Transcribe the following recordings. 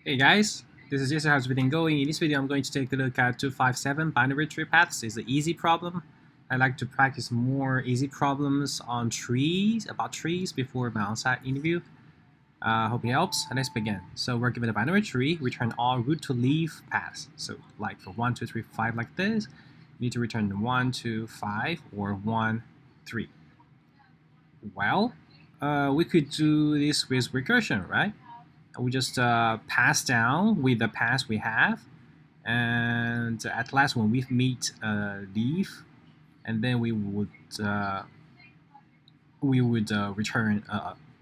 Hey guys, this is JSer. How's everything going? In this video, I'm going to take a look at 257 binary tree paths. It's an easy problem. I like to practice more easy problems on about trees before my on-site interview. Hope it helps. And let's begin. So we're given a binary tree, return all root to leaf paths. So like for 1, 2, 3, 5 like this, you need to return 1, 2, 5 or 1, 3. Well, we could do this with recursion, right? We just pass down with the path we have, and at last when we meet a leaf, and then we would return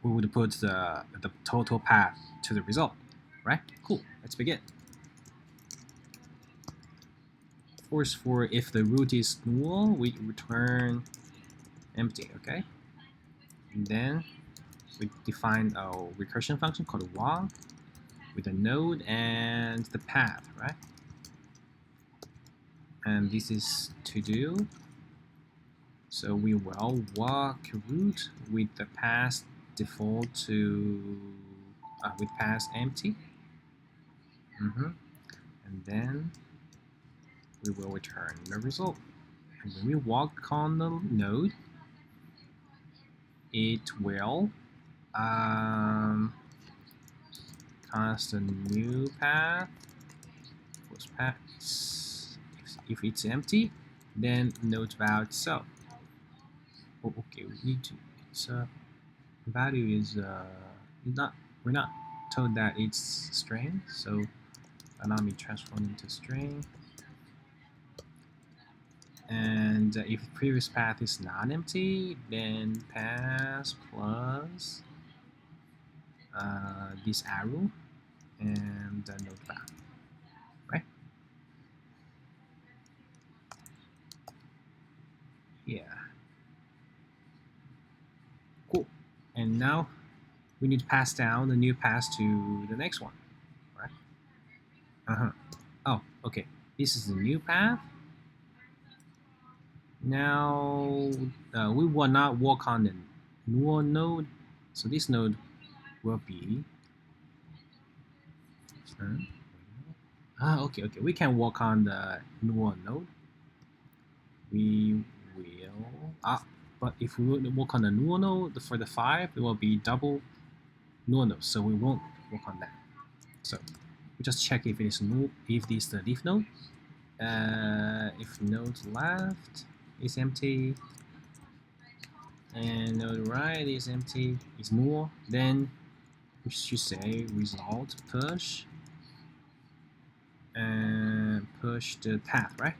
we would put the total path to the result, right? Cool. Let's begin. Of course, for if the root is null, we return empty. Okay, and then we define a recursion function called walk with a node and the path, right? And this is to do. So we will walk root with the path default to with path empty. And then we will return the result. And when we walk on the node, it will cast a new path. First path. If it's empty, then node value itself. Oh, okay, we need to. Its value is not. We're not told that it's string, so allow me to transform into string. And if the previous path is not empty, then path plus this arrow and the node value, right? Yeah. Cool. And now we need to pass down the new path to the next one, right? Oh, okay. This is the new path. Now we will not work on the null node, so this node will be. Okay. We can work on the null node. We will. But if we work on the null node for the 5, it will be double null node, so we won't work on that. So we just check if it is null, if this is the leaf node. If node left is empty and node right is empty, is null, then we should say result push and push the path, right?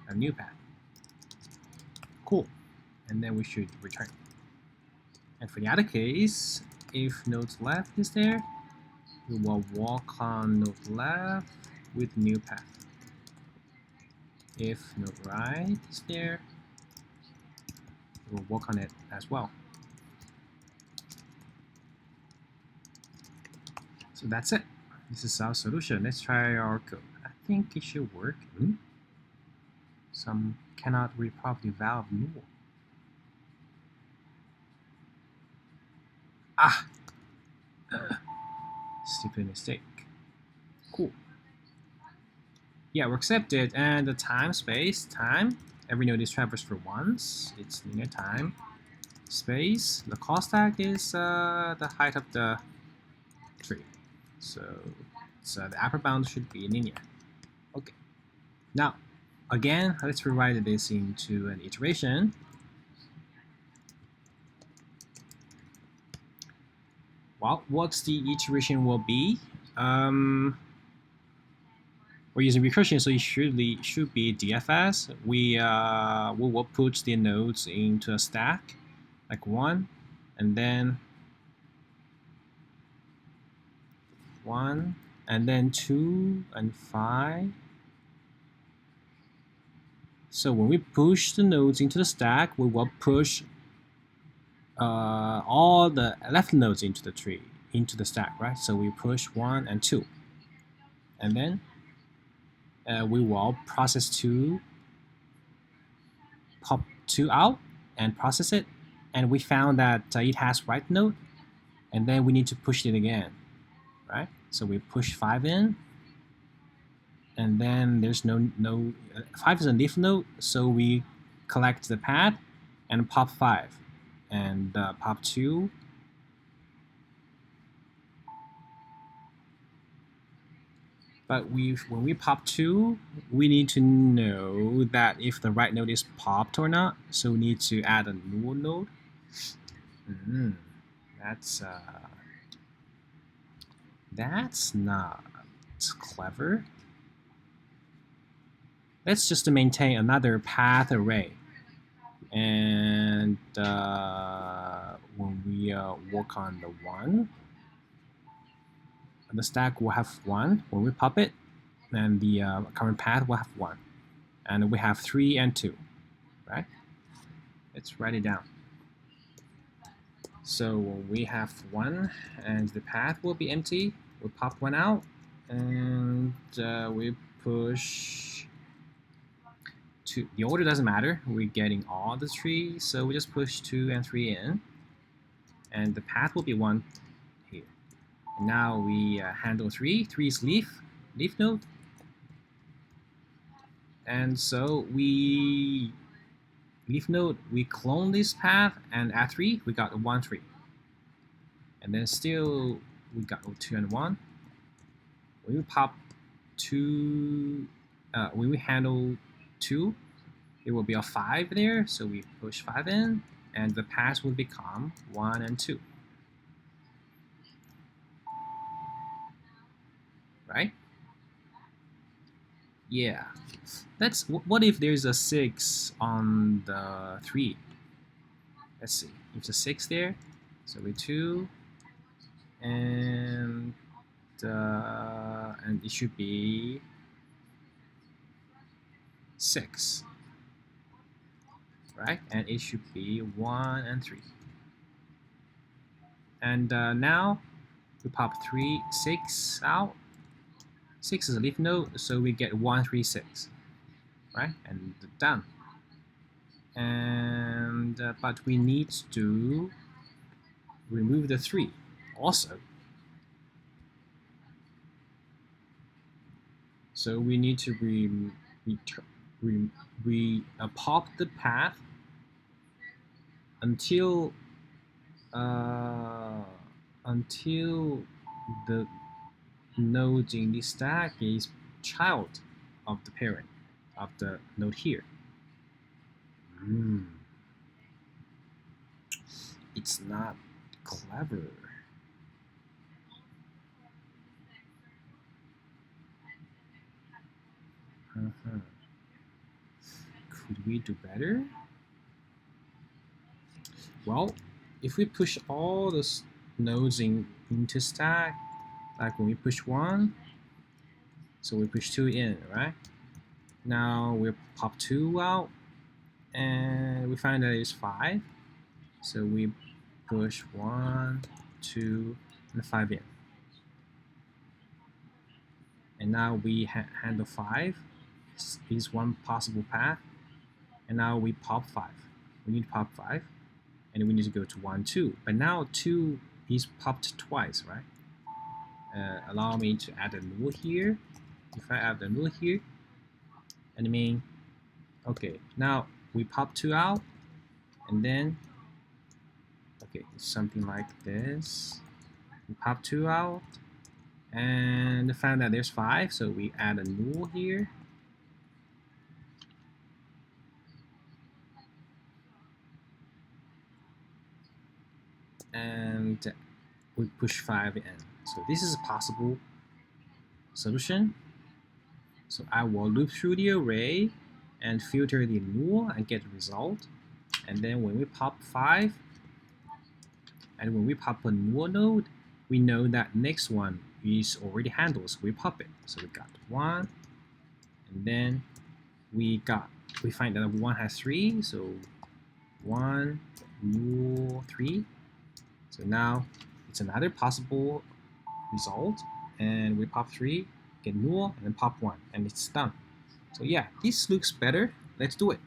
A new path. Cool. And then we should return. And for the other case, if node left is there, we will walk on node left with new path. If node right is there, we'll work on it as well. So that's it. This is our solution. Let's try our code. I think it should work. Some cannot read properly valve null. Stupid mistake. Cool. Yeah, we accepted. And the time space, every node is traversed for once. It's linear time space. The call stack is the height of the tree. So the upper bound should be linear. Okay. Now, again, let's rewrite this into an iteration. Well, what's the iteration will be? We're using recursion, so it should be DFS. We will put the nodes into a stack, like 1, and then 1, and then 2 and 5. So when we push the nodes into the stack, we will push all the left nodes into the tree, into the stack, right? So we push 1 and 2, and then we will process 2, pop 2 out and process it, and we found that it has right node, and then we need to push it again, right? So we push 5 in, and then there's no 5 is a leaf node, so we collect the path and pop 5 and pop 2. But when we pop 2, we need to know that if the right node is popped or not. So we need to add a null node. That's not clever. Let's just maintain another path array. And when we work on the 1, the stack will have 1 when we pop it, and the current path will have 1. And we have 3 and 2, right? Let's write it down. So when we have 1 and the path will be empty, we pop 1 out, and we push 2. The order doesn't matter. We're getting all the trees, so we just push 2 and 3 in, and the path will be 1 here. And now we handle 3. 3 is leaf node, and so we leaf node, we clone this path and add 3. We got 1, 3, and then still we got 2 and 1. When we pop 2, when we handle 2, it will be a 5 there, so we push 5 in, and the path will become 1 and 2. Right? Yeah. What if there's a 6 on the 3? Let's see. If the 6 there, so we 2, and it should be 6, right? And it should be 1 and 3. And now we pop 6 out. 6 is a leaf node, so we get 1, 3, 6, right? And done. And but we need to remove the 3 also. So we need to pop the path until the node in the stack is child of the parent of the node here. It's not clever. Could we do better? Well, if we push all the nodes into stack, like when we push 1, so we push 2 in, right? Now we pop 2 out, and we find that it's 5, so we push 1, 2, and 5 in. And now we handle 5 is one possible path, and now we pop 5. We need to pop 5, and we need to go to 1, 2. But now 2 is popped twice, right? Allow me to add a null here. If I add a null here, and I mean, okay, now we pop 2 out, and then, okay, something like this. We pop 2 out, and found that there's 5, so we add a null here. And we push 5 in. So this is a possible solution. So I will loop through the array and filter the null and get the result. And then when we pop 5, and when we pop a null node, we know that next one is already handled, so we pop it. So we got 1, and then we find that 1 has 3, so 1 null 3. So now it's another possible result, and we pop 3, get null, and then pop 1, and it's done. So yeah, this looks better. Let's do it.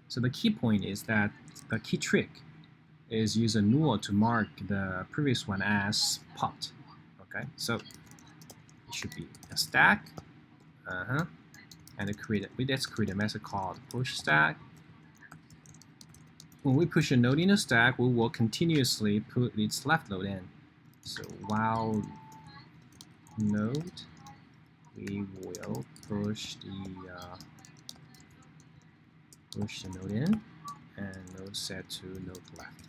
So the key point is that the key trick is use a null to mark the previous one as popped. Okay, so it should be a stack. And let's create a method called push stack. When we push a node in a stack, we will continuously put its left node in. So while node, we will push the node in, and node set to node left.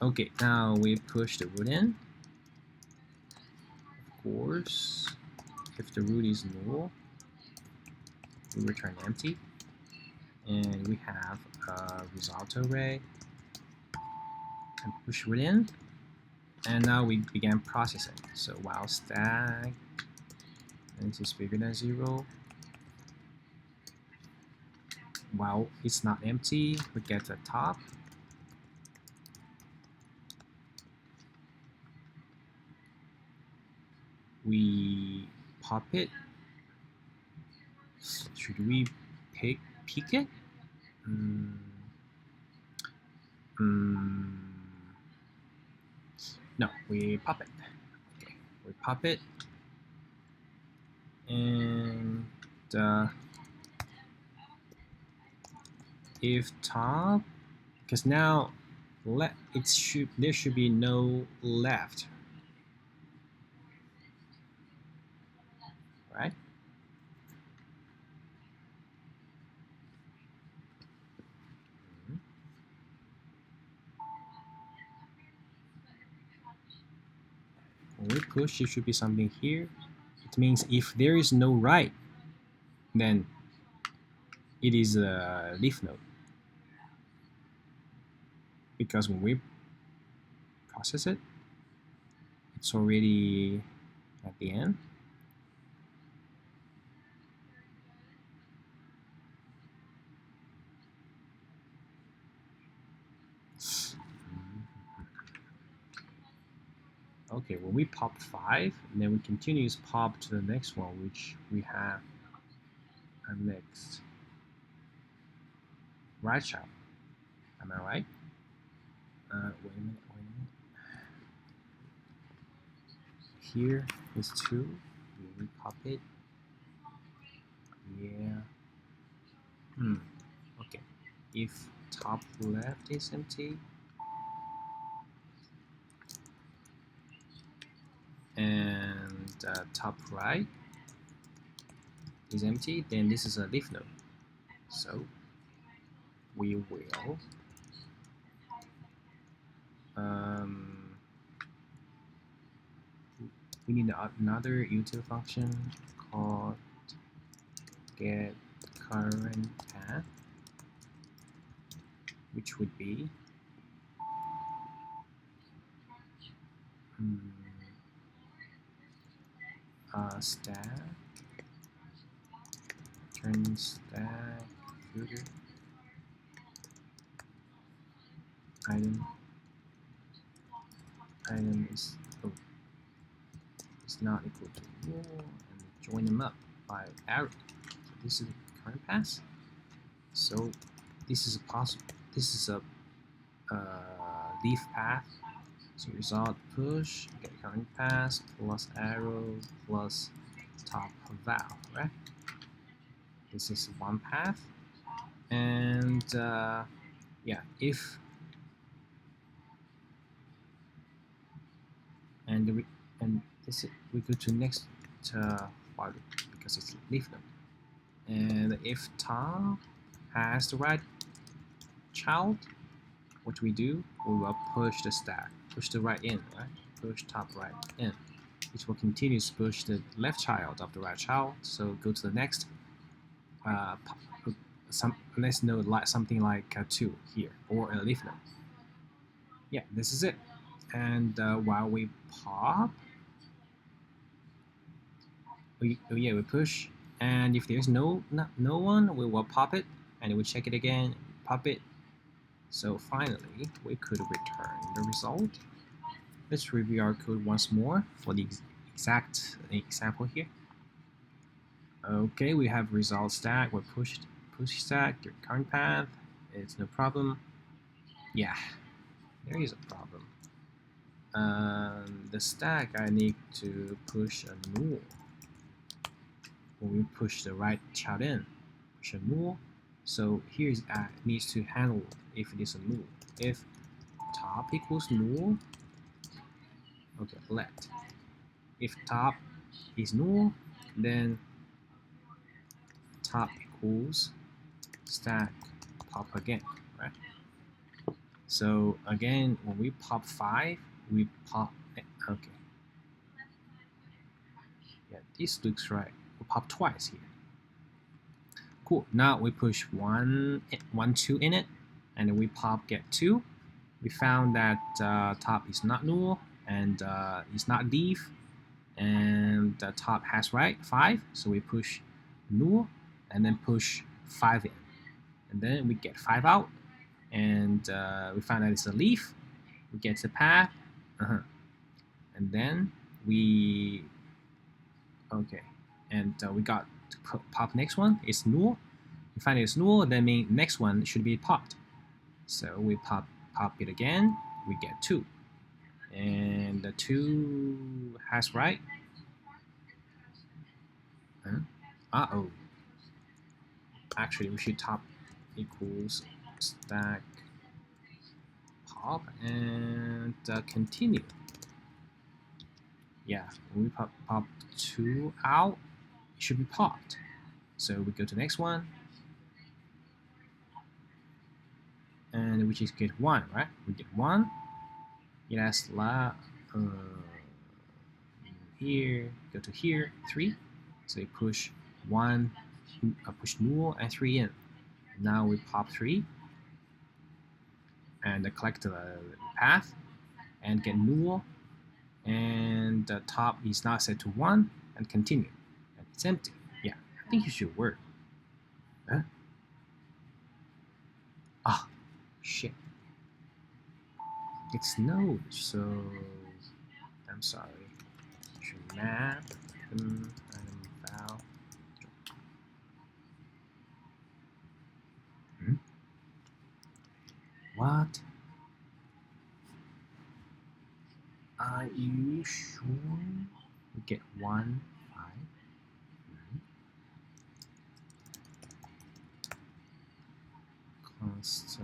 Okay, now we push the root in. Of course, if the root is null, we return empty, and we have a result array, and push root in, and now we began processing. So while stack, and this is bigger than 0, while it's not empty, we get the top. We pop it. Should we peek it? No, we pop it. Okay, we pop it, and if top, because now there should be no left, right? When we push, there should be something here. It means if there is no right, then it is a leaf node. Because when we process it, it's already at the end. Okay, when we pop 5, and then we continues pop to the next one, which we have a next right child. Am I right? Wait a minute. Here is 2. We pop it. Yeah. Okay. If top left is empty, and top right is empty, then this is a leaf node. So we will we need another util function called get current path, which would be stack turn stack footer item is not equal to 1, and join them up by arrow. So this is the current path. So this is a leaf path. So result push get current path plus arrow plus top val, right? This is one path, and yeah, if we go to next file because it's leaf node, and if top has the right child, what we do, we will push the stack, push the right in, right? Push top right in, which will continue to push the left child of the right child. So go to the next let's node like something like 2 here, or a leaf node. Yeah, this is it. And while we pop, we push, and if there's no one, we will pop it, and we check it again, pop it. So finally, we could return the result. Let's review our code once more for the exact example here. Okay, we have result stack. We push stack, your current path. It's no problem. Yeah, There is a problem. The stack, I need to push a null. When we push the right child in, push a null. So here it needs to handle if it is a null. If top equals null, okay, let. If top is null, then top equals stack pop again, right? So again, when we pop 5, we pop, okay. Yeah, this looks right. We pop twice here. Cool. Now we push 1, 2 in it, and then we pop get 2. We found that top is not null and it's not div, and the top has right 5. So we push null and then push 5 in, and then we get 5 out, and we find that it's a leaf. We get the path, and then we and we got to pop next one. It's null. We find it's null. That means next one should be popped. So we pop it again. We get 2, and the 2 has right. Uh-oh. Actually, we should top equals stack pop and continue. Yeah, when we pop 2 out, it should be popped. So we go to the next one, and we just get 1, right? We get 1. Yes, here, go to here, 3. So we push 1, push null and 3 in. Now we pop 3 and collect the path and get null, and the top is not set to 1 and continue. And it's empty. Yeah, I think it should work. Huh? Ah, shit. It's node, so I'm sorry. Should map item val. What? Are you sure? We get 1, 5. Const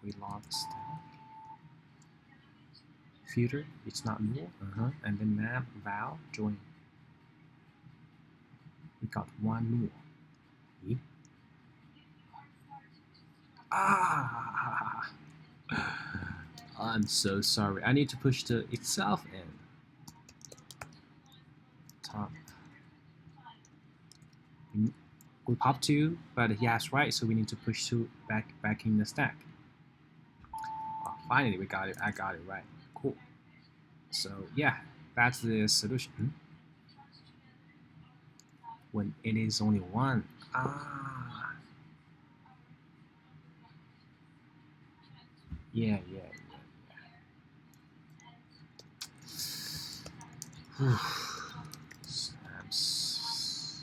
we log stack. Filter, it's not null. And then map val join. We got 1 null. Yeah. Ah! I'm so sorry. I need to push the itself in. Top. We pop 2, but he has right, so we need to push 2 back in the stack. Oh, finally, we got it. I got it right. Cool. So yeah, that's the solution. When it is only 1. Ah. Yeah. Snaps.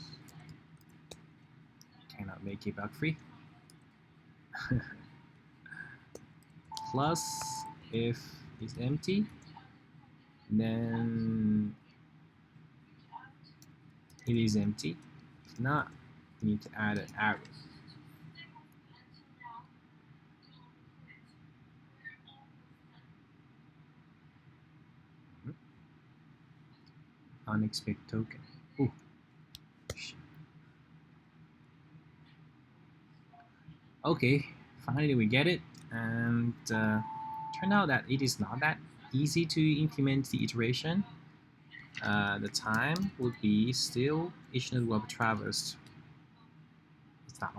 Cannot make it bug free. Plus, if it's empty, then it is empty. If not, you need to add an arrow. Unexpected token. Ooh. Shit. Okay, finally we get it, and turned out that it is not that easy to implement the iteration. The time would be still each node will be traversed. It's not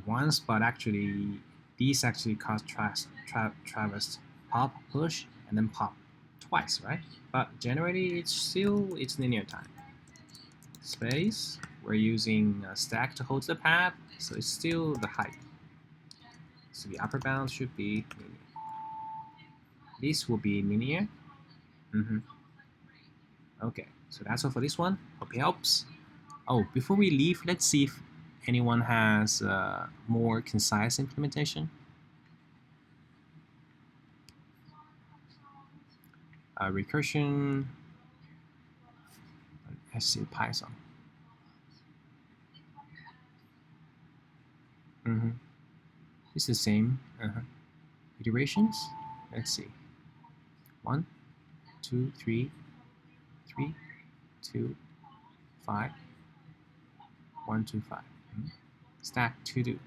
once, but actually these actually cause traversed pop, push, and then pop twice, right? But generally it's linear time. Space, we're using a stack to hold the path, so it's still the height. So the upper bound should be linear. This will be linear. Okay, so that's all for this one. Hope it helps. Oh, before we leave, let's see if anyone has more concise implementation. recursion. Let's see Python. It's the same iterations. Let's see. 1, 2, 3, 3, 2, 5, 1, 2, 5. Stack to do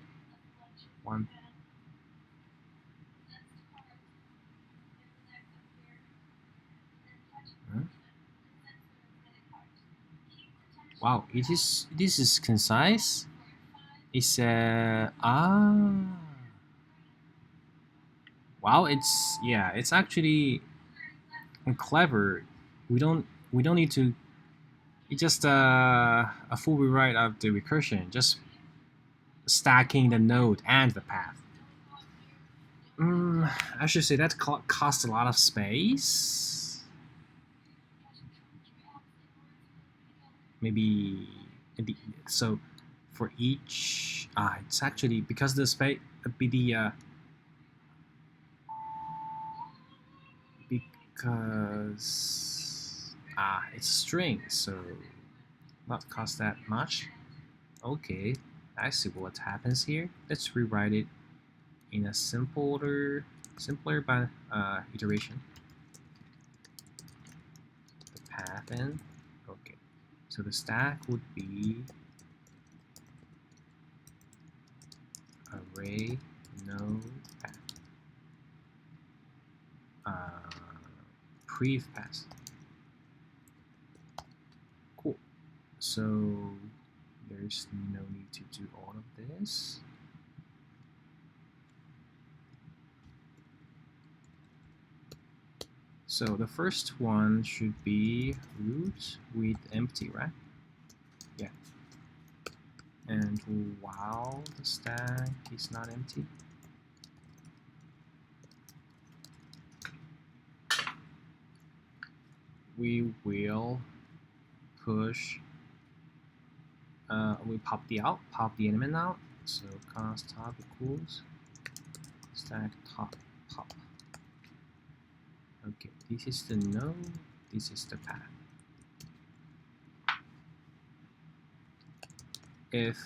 1. Wow, this is concise. It's wow, it's actually clever. We don't need to. It's just a full rewrite of the recursion, just stacking the node and the path. I should say that costs a lot of space. Maybe so for each. It's actually because the space because it's string, so not cost that much. Okay, I see what happens here. Let's rewrite it in a simpler by iteration. The path in. Okay, so the stack would be array no path. Prev path. Cool. So there's no need to do all of this. So the first one should be root with empty, right? Yeah. And while the stack is not empty, we will push. We pop the element out. So const top equals stack top pop. Okay, this is the node, this is the path. If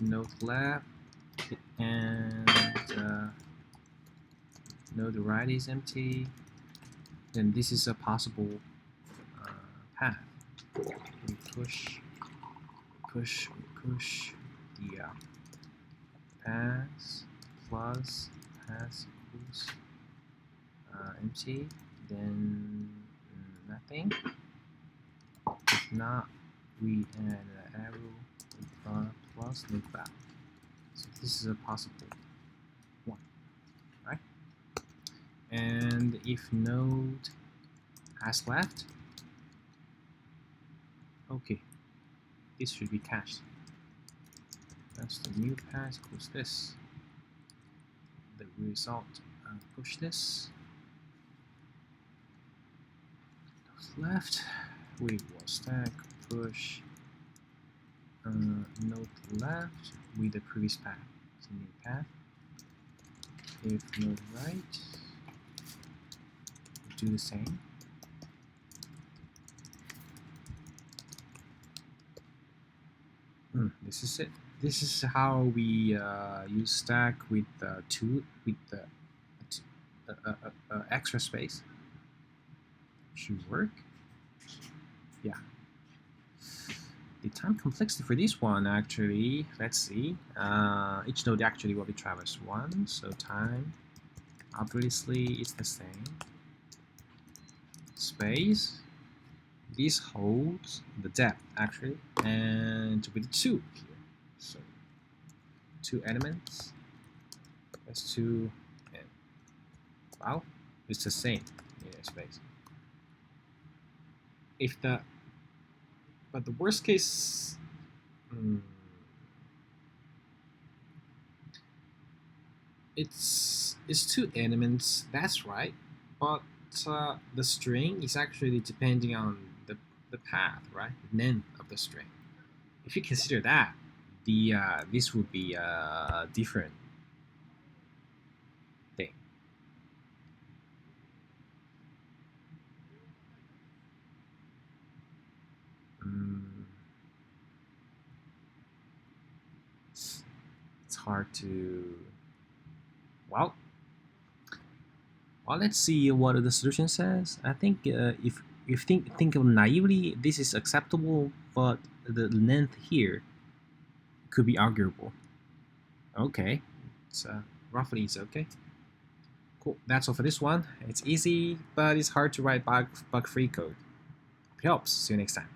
node left and node right is empty, then this is a possible path. We push the path plus path equals empty, then nothing. If not, we add an arrow plus loop back. So this is a possible one, right? And if node has left, okay, this should be cached. That's the new path equals this. The result, push this. Left, we will stack push node left with the previous path. It's a new path. If node right, do the same. This is it. This is how we use stack with extra space. Should work. Yeah. The time complexity for this one actually, let's see. Each node actually will be traversed 1, so time obviously it's the same. Space. This holds the depth actually, and with 2 here. So 2 elements. That's 2 and wow, it's the same in space. If the but the worst case it's 2 elements, that's right, but the string is actually depending on the path, right? The name of the string. If you consider that, the this would be a different thing. hard to, well, let's see what the solution says. I think if you think of naively, this is acceptable, but the length here could be arguable. Okay, so roughly it's okay. Cool, that's all for this one. It's easy, but it's hard to write bug-free code. Hope it helps. See you next time.